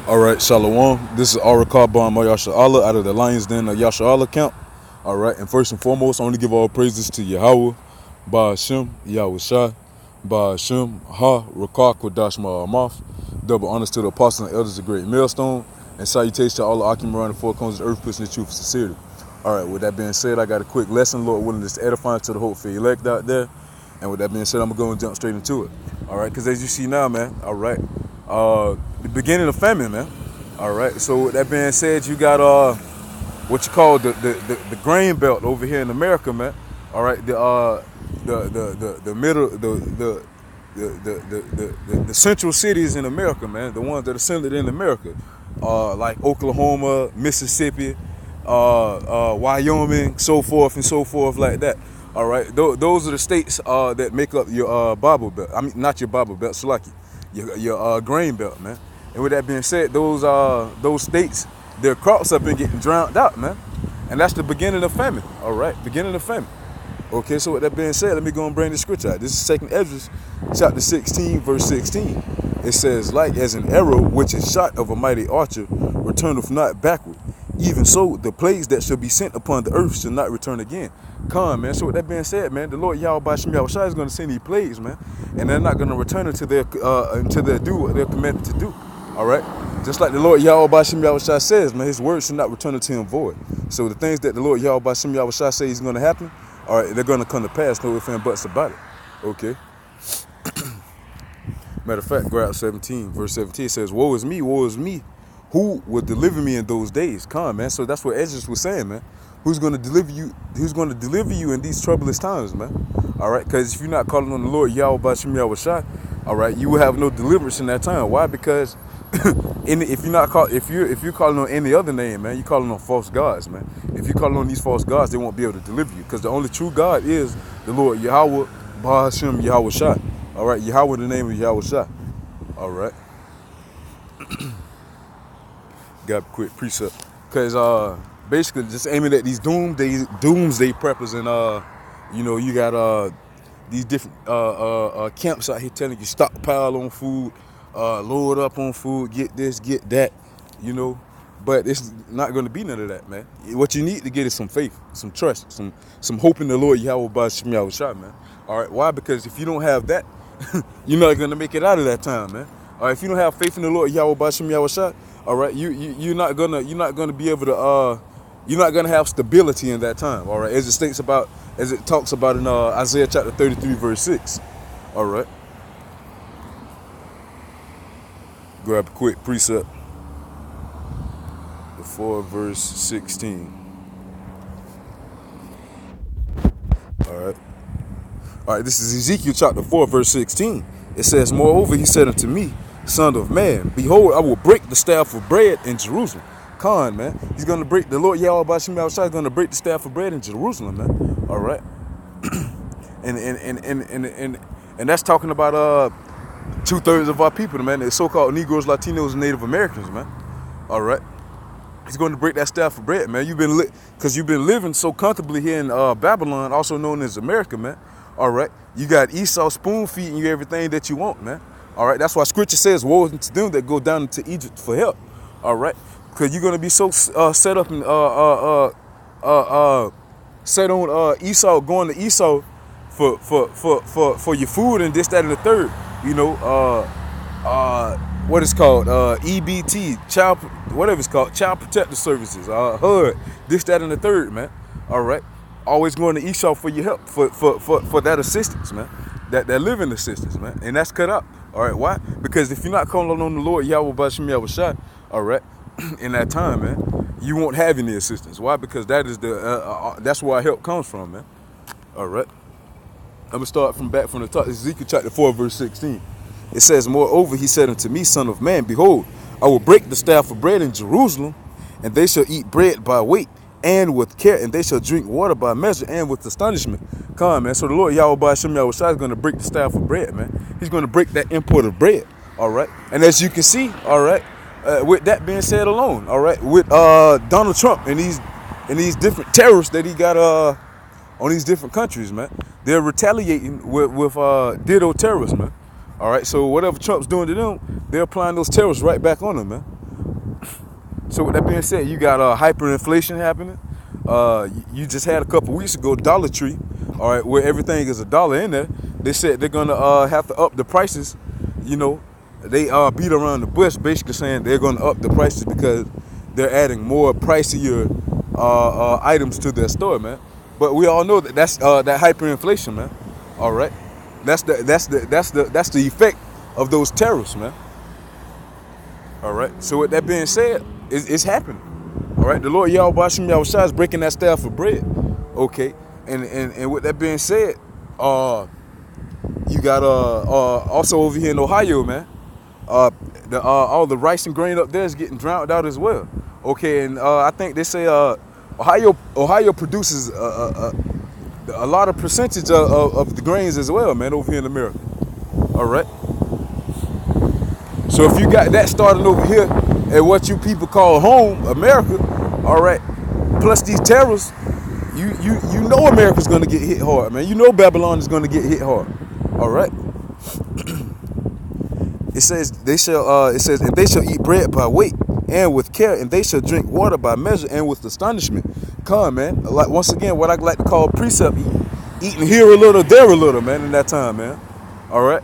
All right, Shalom. This is Arakar Bar Yasha Allah out of the Lions Den of Yasha Allah camp. All right, and first and foremost, I want to give all praises to Yahweh, Ba Hashem, Yahweh Shai, Ba Hashem, Ha, Rakar, Kodash Ma'amath. Double honors to the apostles and elders of Great Millstone, and salutations to all the Akim around the four corners of the earth, pushing the truth of sincerity. All right, with that being said, I got a quick lesson, Lord willing, that's edifying to the hope for elect out there. And with that being said, I'm going to go and jump straight into it. All right, because as you see now, man, all right, the beginning of famine, man. All right, so with that being said, you got what you call the grain belt over here in America, man. All right, the middle the central cities in America, man, the ones that are centered in America, like Oklahoma, Mississippi, Wyoming, so forth and so forth, like that. All right, those are the states that make up your Bible belt. I mean, not your Bible belt, Salaki, your grain belt, man. And with that being said, those states, their crops have been getting drowned out, man. And that's the beginning of famine. All right, beginning of famine. Okay, so with that being said, let me go and bring the scripture out. This is 2nd Ezra, chapter 16, verse 16. It says, like as an arrow which is shot of a mighty archer returneth not backward, even so the plagues that shall be sent upon the earth shall not return again. Come, man. So with that being said, man, the Lord Yahweh Bashim Yahushua is going to send these plagues, man, and they're not going to return until they do what they're commanded to do. All right, just like the Lord Yahweh Bashim Yahushua says, man, His word should not return unto Him void. So the things that the Lord Yahweh Bashim Yahushua says is going to happen, all right, they're going to come to pass. No ifs and buts about it. Okay. Matter of fact, grab 17, verse 17 says, woe is me, who will deliver me in those days? Come, man. So that's what Ezra was saying, man. Who's going to deliver you? Who's going to deliver you in these troublous times, man? All right, because if you're not calling on the Lord Yahweh Bashim Yahushua, all right, you will have no deliverance in that time. Why? Because if you're calling on any other name, man, you're calling on false gods, man. If you're calling on these false gods, they won't be able to deliver you, because the only true God is the Lord Yahweh Ba Hashem Yahweh Shai. All right, Yahweh, the name of Yahweh Shai. All right. Got a quick precept, because basically just aiming at these doomsday preppers, and you got these different camps out here telling you stockpile on food, load up on food, get this, get that, but it's not going to be none of that, man. What you need to get is some faith, some trust, some hope in the Lord Yahweh Bashim Yahushua, man. All right, why? Because if you don't have that, you're not going to make it out of that time, man. All right, if you don't have faith in the Lord Yahweh Bashim Yahushua, all right, you're not gonna be able to you're not gonna have stability in that time. All right, as it talks about in Isaiah chapter 33 verse 6. All right, grab a quick precept before verse 16. All right, this is Ezekiel chapter 4 verse 16. It says, moreover, he said unto me, son of man, behold, I will break the staff of bread in Jerusalem. Khan, man. He's going to break, the Lord Yahweh Bashim Yahushua is going to break the staff of bread in Jerusalem, man. All right. and that's talking about 2/3 of our people, man. The so-called Negroes, Latinos, and Native Americans, man. All right. He's going to break that staff of bread, man. You've been living so comfortably here in Babylon, also known as America, man. All right. You got Esau spoon feeding you everything that you want, man. All right, that's why Scripture says, woe unto them that go down into Egypt for help. All right, because you're gonna be so set up and set on Esau, going to Esau for your food and this, that, and the third. What it's called, EBT, Child Protective Services, HUD, this, that, and the third, man. All right, always going to Esau for your help, for that assistance, man. That living assistance, man, and that's cut out. All right, why? Because if you're not calling on the Lord Yahweh Bashim Yahushua, all right, in that time, man, you won't have any assistance. Why? Because that is that's where our help comes from, man. All right, I'm gonna start from the top. Ezekiel chapter 4 verse 16. It says, moreover, he said unto me, son of man, behold, I will break the staff of bread in Jerusalem, and they shall eat bread by weight and with care, and they shall drink water by measure and with astonishment. Come on, man. So the Lord Yahweh Bashim Yahushua is going to break the staff of bread, man. He's going to break that import of bread. All right. And as you can see, all right, with that being said alone, all right, with Donald Trump and these different terrorists that he got on these different countries, man, they're retaliating with ditto terrorists, man. All right. So whatever Trump's doing to them, they're applying those terrorists right back on them, man. So with that being said, you got hyperinflation happening. You just had a couple weeks ago Dollar Tree, all right, where everything is $1 in there. They said they're gonna have to up the prices. You know, they beat around the bush, basically saying they're gonna up the prices because they're adding more pricier items to their store, man. But we all know that that's that hyperinflation, man. All right, that's the effect of those tariffs, man. All right. So with that being said, it's happening. All right. The Lord Yahweh Bashim Yahushua is breaking that staff of bread. Okay. And with that being said, you got also over here in Ohio, man. All the rice and grain up there is getting drowned out as well. Okay. And I think they say Ohio produces a lot of percentage of the grains as well, man, over here in America. All right. So if you got that starting over here at what you people call home, America, all right, plus these tariffs, you know America's gonna get hit hard, man. You know Babylon is gonna get hit hard. All right. It says and they shall eat bread by weight and with care, and they shall drink water by measure and with astonishment. Come, man. Like once again, what I like to call precept eating here a little, there a little, man, in that time, man. All right.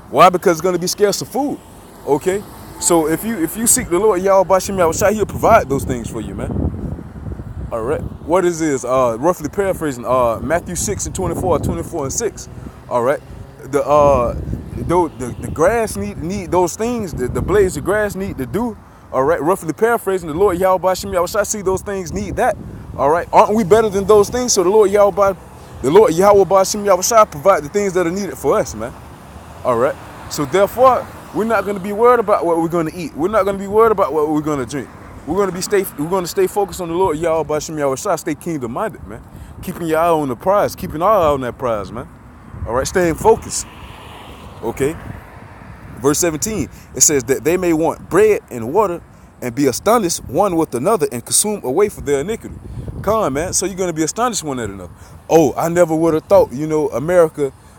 Why? Because it's gonna be scarce of food. Okay, so if you seek the Lord Yahweh Bashim Yahushua, He'll provide those things for you, man. All right, what is this? Roughly paraphrasing, Matthew 6:24, 24 and 6. All right, the grass need those things. The blades of grass need to do. All right, roughly paraphrasing, the Lord Yahweh Bashim Yahushua, see those things need that. All right, aren't we better than those things? So the Lord Yahweh Bashim Yahushua provide the things that are needed for us, man. All right, so therefore, we're not going to be worried about what we're going to eat. We're not going to be worried about what we're going to drink. We're going to stay focused on the Lord Yahweh Bashim Yahushua. Stay kingdom minded, man. Keeping your eye on the prize, keeping our eye on that prize, man. All right, staying focused. Okay. Verse 17, it says that they may want bread and water and be astonished one with another and consume away for their iniquity. Come on, man. So you're going to be astonished one at another. Oh, I never would have thought,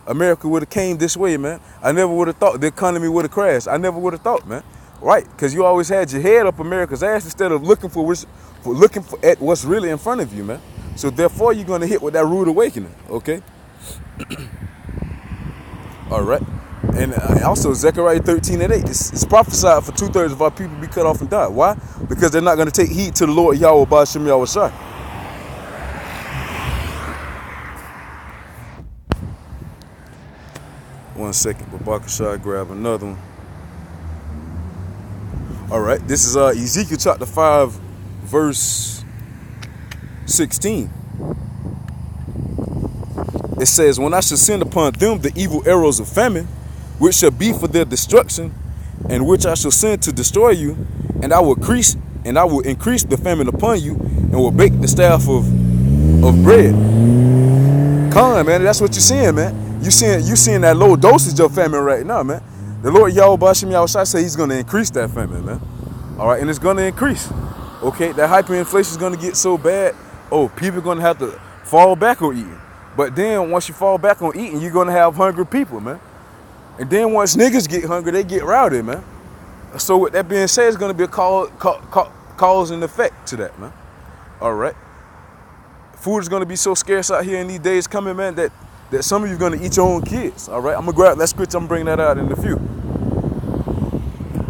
America would have came this way, man. I never would have thought the economy would have crashed. I never would have thought, man. Right? Because you always had your head up America's ass instead of looking at what's really in front of you, man. So therefore, you're going to hit with that rude awakening, okay? All right. And also Zechariah 13:8. It's prophesied for 2/3 of our people be cut off and die. Why? Because they're not going to take heed to the Lord Yahweh Bashim Yahushua. One second, Babakashai, grab another one. All right, this is Ezekiel chapter 5, verse 16. It says, when I shall send upon them the evil arrows of famine, which shall be for their destruction, and which I shall send to destroy you, and I will increase the famine upon you, and will bake the staff of bread. Come on, man, that's what you're seeing, man. You seeing that low dosage of famine right now, man. The Lord Yahweh Bashim Yahushua say He's going to increase that famine, man. All right, and it's going to increase. Okay, that hyperinflation is going to get so bad. Oh, people are going to have to fall back on eating. But then once you fall back on eating, you're going to have hungry people, man. And then once niggas get hungry, they get rowdy, man. So with that being said, it's going to be a cause and effect to that, man. All right. Food is going to be so scarce out here in these days coming, man, that some of you are going to eat your own kids. All right. I'm going to grab that scripture. I'm going to bring that out in a few.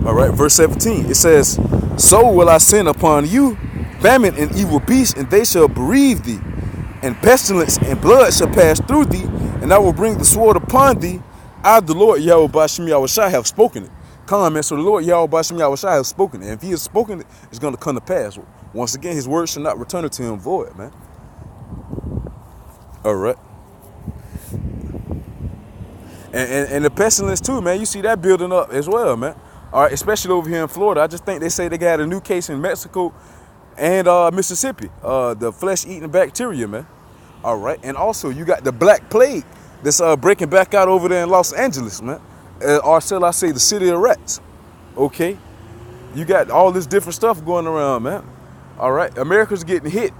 All right. Verse 17. It says, so will I send upon you famine and evil beasts, and they shall bereave thee. And pestilence and blood shall pass through thee, and I will bring the sword upon thee. I, the Lord Yahweh Bashim Yahushua, have spoken it. Come on, man. So the Lord Yahweh Bashim Yahushua has spoken it. And if He has spoken it, it's going to come to pass. Once again, His word shall not return to Him void, man. All right. And the pestilence too, man. You see that building up as well, man. All right, especially over here in Florida. I just think they say they got a new case in Mexico and Mississippi. The flesh-eating bacteria, man. All right. And also, you got the Black Plague that's breaking back out over there in Los Angeles, man. Or shall I say the city of rats. Okay. You got all this different stuff going around, man. All right. America's getting hit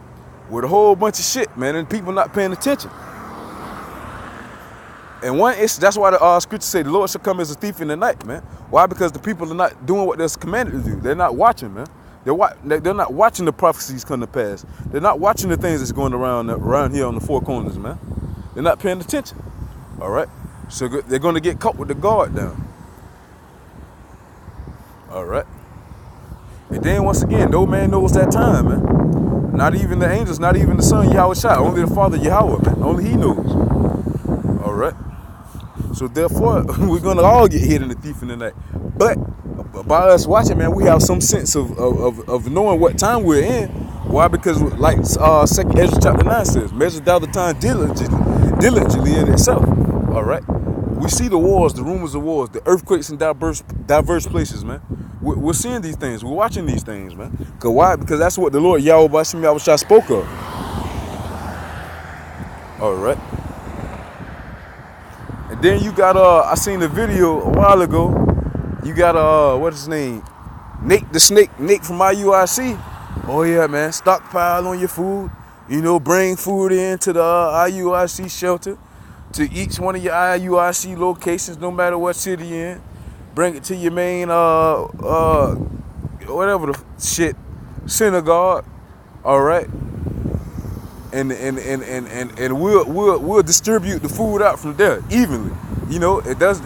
with a whole bunch of shit, man, and people not paying attention. And that's why the scripture say the Lord shall come as a thief in the night, man. Why? Because the people are not doing what they're commanded to do. They're not watching, man. They're not watching the prophecies come to pass. They're not watching the things that's going around here on the four corners, man. They're not paying attention. All right. So they're going to get caught with the guard down. All right. And then once again, no man knows that time, man. Not even the angels, not even the Son, Yahweh Shai. Only the Father, Yahweh, man. Only He knows. All right. So therefore, we're going to all get hit in the thief in the night. But by us watching, man, we have some sense of knowing what time we're in. Why? Because like 2nd Ezra chapter 9 says, measure thou the time diligently in itself. All right. We see the wars, the rumors of wars, the earthquakes in diverse places, man. We're seeing these things. We're watching these things, man. Because why? Because that's what the Lord Yahweh Bashim Yahweh Shai spoke of. All right. And then you got, I seen the video a while ago. You got, what's his name? Nate the Snake, Nate from IUIC. Oh, yeah, man. Stockpile on your food. You know, bring food into the IUIC shelter. To each one of your IUIC locations, no matter what city you're in. Bring it to your main, whatever the shit, synagogue. All right. And we'll distribute the food out from there evenly. You know, it does.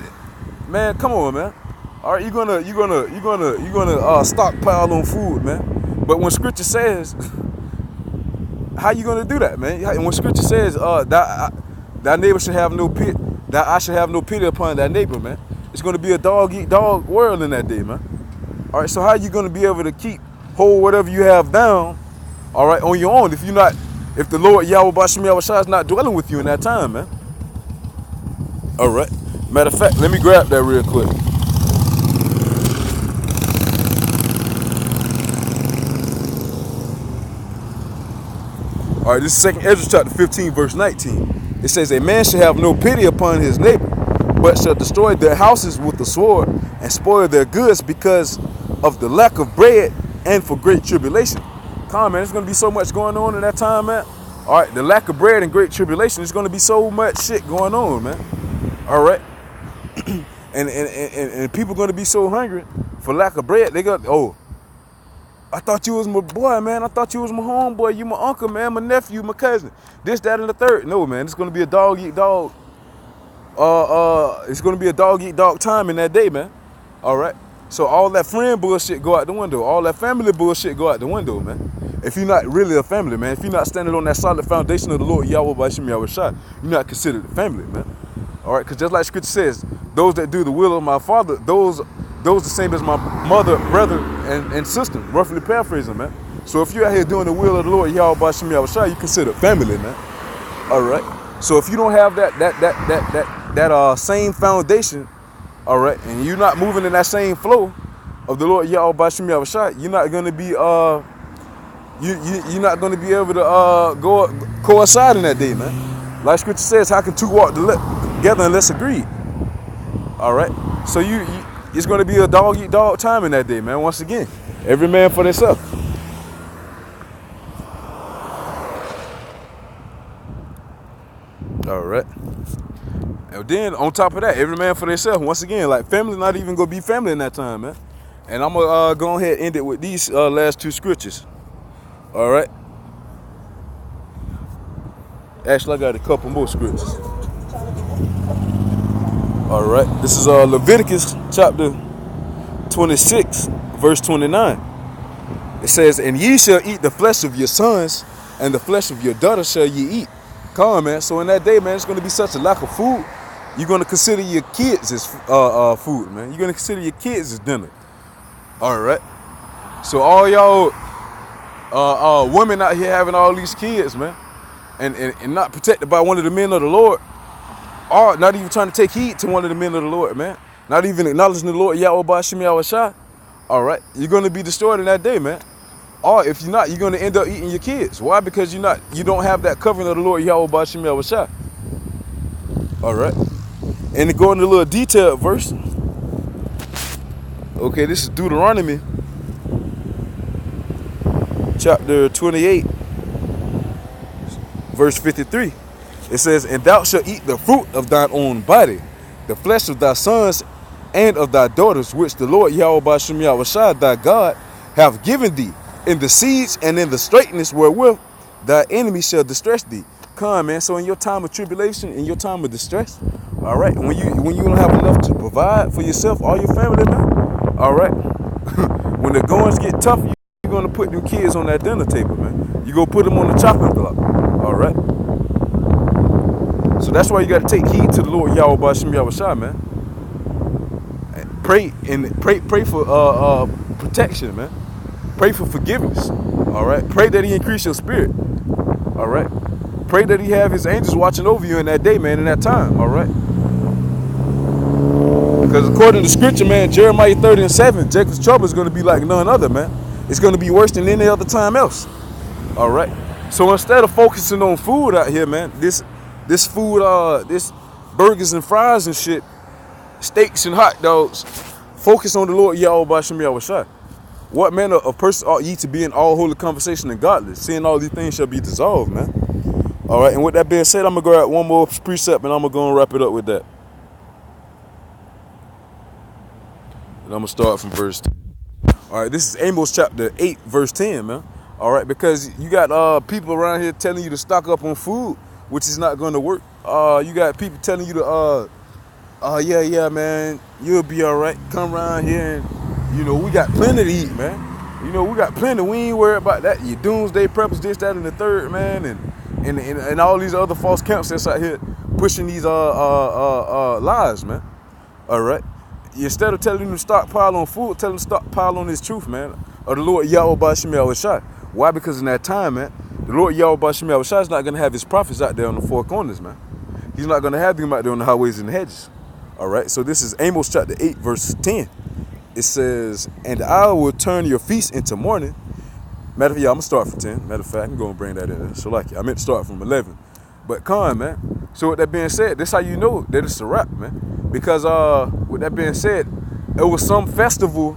Man, come on, man. All right, you're gonna stockpile on food, man. But when Scripture says, how you gonna do that, man? And when Scripture says, thy neighbor should have no pity, that I should have no pity upon thy neighbor, man. It's gonna be a dog eat dog world in that day, man. All right, so how you gonna be able to hold whatever you have down, all right, on your own if the Lord Yahweh Bashim Yahweh Shai is not dwelling with you in that time, man. All right. Matter of fact, let me grab that real quick. All right, this is 2nd Ezra chapter 15, verse 19. It says, a man shall have no pity upon his neighbor, but shall destroy their houses with the sword and spoil their goods because of the lack of bread and for great tribulation. Come on, man, there's going to be so much going on in that time, man. All right, the lack of bread and great tribulation, there's going to be so much shit going on, man. All right. and people are going to be so hungry for lack of bread. They got, I thought you was my boy, man. I thought you was my homeboy. You my uncle, man. My nephew, my cousin. This, that, and the third. No, man. It's going to be a dog eat dog. It's going to be a dog eat dog time in that day, man. All right. So all that friend bullshit go out the window. All that family bullshit go out the window, man. If you're not really a family, man. If you're not standing on that solid foundation of the Lord Yahweh Bashim Yahweh Shai, you're not considered a family, man. All right. Because just like Scripture says, those that do the will of my Father, those the same as my mother, brother, and sister, roughly paraphrasing, man. So if you're out here doing the will of the Lord Yahweh Bashim Yahweh Shai, you consider family, man. All right. So if you don't have that same foundation, all right, and you're not moving in that same flow of the Lord Yahweh Bashim Yahweh Shai, you're not gonna be you're not gonna be able to go coincide in that day, man. Like Scripture says, how can two walk together unless agreed? All right. So it's going to be a dog eat dog time in that day, man. Once again, every man for themselves. All right. And then on top of that, every man for themselves. Once again, like family not even going to be family in that time, man. And I'm going to go ahead and end it with these last two scriptures. All right. Actually, I got a couple more scriptures. All right, this is Leviticus chapter 26, verse 29. It says, and ye shall eat the flesh of your sons, and the flesh of your daughters shall ye eat. Come on, man. So in that day, man, it's going to be such a lack of food. You're going to consider your kids as food, man. You're going to consider your kids as dinner. All right. So all y'all women out here having all these kids, man, and not protected by one of the men of the Lord, or not even trying to take heed to one of the men of the Lord, man. Not even acknowledging the Lord Yahweh Bashim Yahweh Shai. All right. You're going to be destroyed in that day, man. Or if you're not, you're going to end up eating your kids. Why? Because you don't have that covering of the Lord Yahweh Bashim Yahweh Shai. All right. And to go into a little detailed verse. Okay, this is Deuteronomy chapter 28, verse 53. It says, and thou shalt eat the fruit of thine own body, the flesh of thy sons and of thy daughters, which the Lord Yahweh Bashim Yahweh Shai, thy God, have given thee, in the siege and in the straightness wherewith thy enemy shall distress thee. Come, man. So in your time of tribulation, in your time of distress, all right, when you don't have enough to provide for yourself or your family, man, all right, when the goings get tough, you're gonna put them kids on that dinner table, man. You go put them on the chopping block, all right. So that's why you got to take heed to the Lord Yahweh Bashim Yahushua, man. Pray for protection, man. Pray for forgiveness, all right. Pray that He increase your spirit, all right. Pray that He have His angels watching over you in that day, man, in that time, all right. Because according to Scripture, man, Jeremiah 30:7, Jacob's trouble is going to be like none other, man. It's going to be worse than any other time else, all right. So instead of focusing on food out here, man, this food, this burgers and fries and shit, steaks and hot dogs, focus on the Lord Yahweh Bashim Yahushua. What manner of person ought ye to be in all holy conversation and godliness, seeing all these things shall be dissolved, man. All right, and with that being said, I'm going to go at one more precept and I'm going to go and wrap it up with that. And I'm going to start from verse 10. All right, this is Amos chapter 8, verse 10, man. All right, because you got people around here telling you to stock up on food, which is not going to work. You got people telling you to, yeah, man, you'll be all right. Come around here and, we got plenty to eat, man. We got plenty. We ain't worried about that. Your doomsday preppers, this, that, and the third, man. And all these other false camps that's out here pushing these lies, man. All right. Instead of telling them to stockpile on food, tell them to stockpile on this truth, man, of the Lord Yahweh Bashim Yahushua. Why? Because in that time, man, the Lord Yahweh Bashim Yahushua is not going to have His prophets out there on the four corners, man. He's not going to have them out there on the highways and the hedges. All right. So this is Amos chapter 8, verse 10. It says, and I will turn your feast into mourning. Matter of fact, I'm going to start from 10. Matter of fact, I'm going to bring that in there. So like I meant to start from 11. But come, man. So with that being said, this how you know that it's a wrap, man. Because with that being said, it was some festival,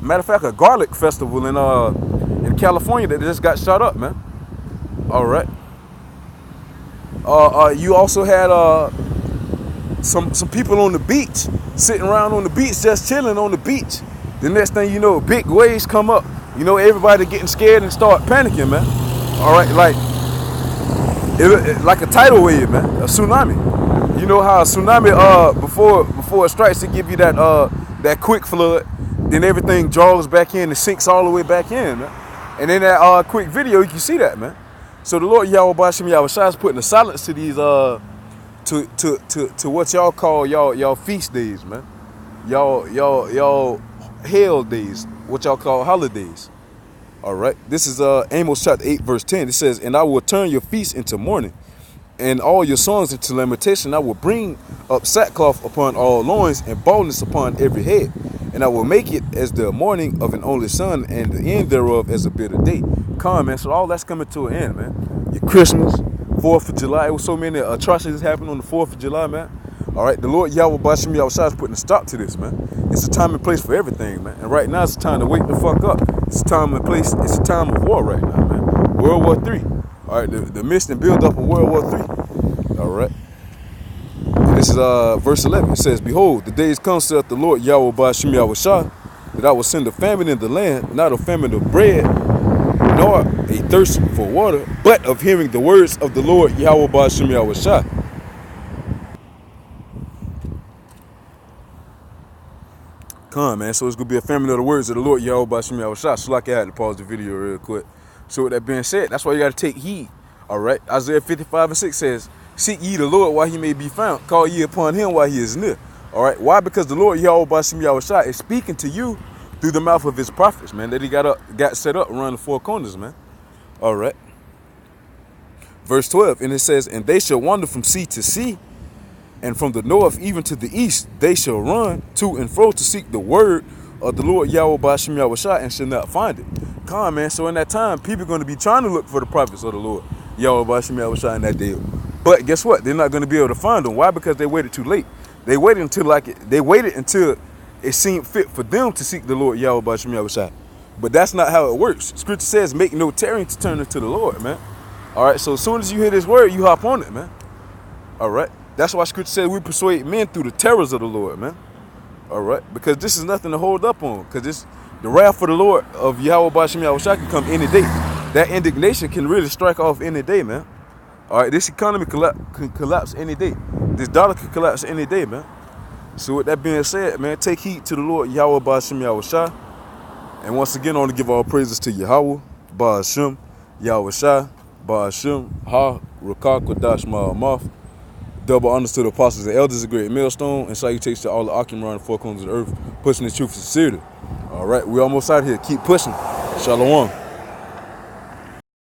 matter of fact, a garlic festival in California that just got shut up, man. All right. You also had some people on the beach, sitting around on the beach, just chilling on the beach. The next thing you know, big waves come up. Everybody getting scared and start panicking, man. All right, like a tidal wave, man, a tsunami. You know how a tsunami, before it strikes, it give you that quick flood, then everything draws back in and sinks all the way back in, man. And in that quick video, you can see that, man. So the Lord Yahweh Bashim Yahushua is putting a silence to these to what y'all call y'all feast days, man. Y'all hell days, what y'all call holidays. All right. This is Amos chapter 8, verse 10. It says, and I will turn your feast into mourning, and all your songs into lamentation. I will bring up sackcloth upon all loins, and baldness upon every head. And I will make it as the mourning of an only son, and the end thereof as a bitter day. Come, man. So all that's coming to an end, man. Your Christmas, 4th of July. It was so many atrocities happening on the 4th of July, man. All right. The Lord Yahweh Bashim Yahushua is putting a stop to this, man. It's a time and place for everything, man. And right now it's a time to wake the fuck up. It's a time and place. It's a time of war right now, man. World War III. All right. The mist and build up of World War III. All right. And this is verse 11. It says, behold, the days come, saith the Lord Yahweh Bashim Yahushua, that I will send a famine in the land, not a famine of bread, nor a thirst for water, but of hearing the words of the Lord Yahweh Bashim Yahushua. Come, man. So it's going to be a famine of the words of the Lord Yahweh Bashim Yahushua. So like I had to pause the video real quick. So with that being said, that's why you got to take heed. All right. Isaiah 55:6 says, seek ye the Lord while he may be found. Call ye upon him while he is near. All right. Why? Because the Lord Yahweh Bashim Yahushua is speaking to you through the mouth of his prophets, man, that he got set up around the four corners, man. All right. Verse 12. And it says, and they shall wander from sea to sea, and from the north even to the east, they shall run to and fro to seek the word of the Lord Yahweh Bashim Yahushua, and shall not find it. Come on, man. So in that time, people are going to be trying to look for the prophets of the Lord Yahweh Bashim Yahushua in that day. But guess what? They're not going to be able to find them. Why? Because they waited too late. They waited until it seemed fit for them to seek the Lord Yahweh Bashim Yahushua. But that's not how it works. Scripture says, make no tarrying to turn into the Lord, man. All right. So as soon as you hear this word, you hop on it, man. All right. That's why Scripture says we persuade men through the terrors of the Lord, man. All right. Because this is nothing to hold up on. Because The wrath of the Lord of Yahweh Bashim Yahushua can come any day. That indignation can really strike off any day, man. All right, this economy can collapse any day. This dollar can collapse any day, man. So with that being said, man, take heed to the Lord Yahweh Bashim Yahushua. And once again, I want to give all praises to Yahweh Bashim Yahushua Bashim Ha Rakah Kodash Ma'amath. Double honors to the apostles and elders, a great millstone, and salutations to all the Akim around the four corners of the earth, pushing the truth sincerely. All right, we almost out here. Keep pushing. Shalom.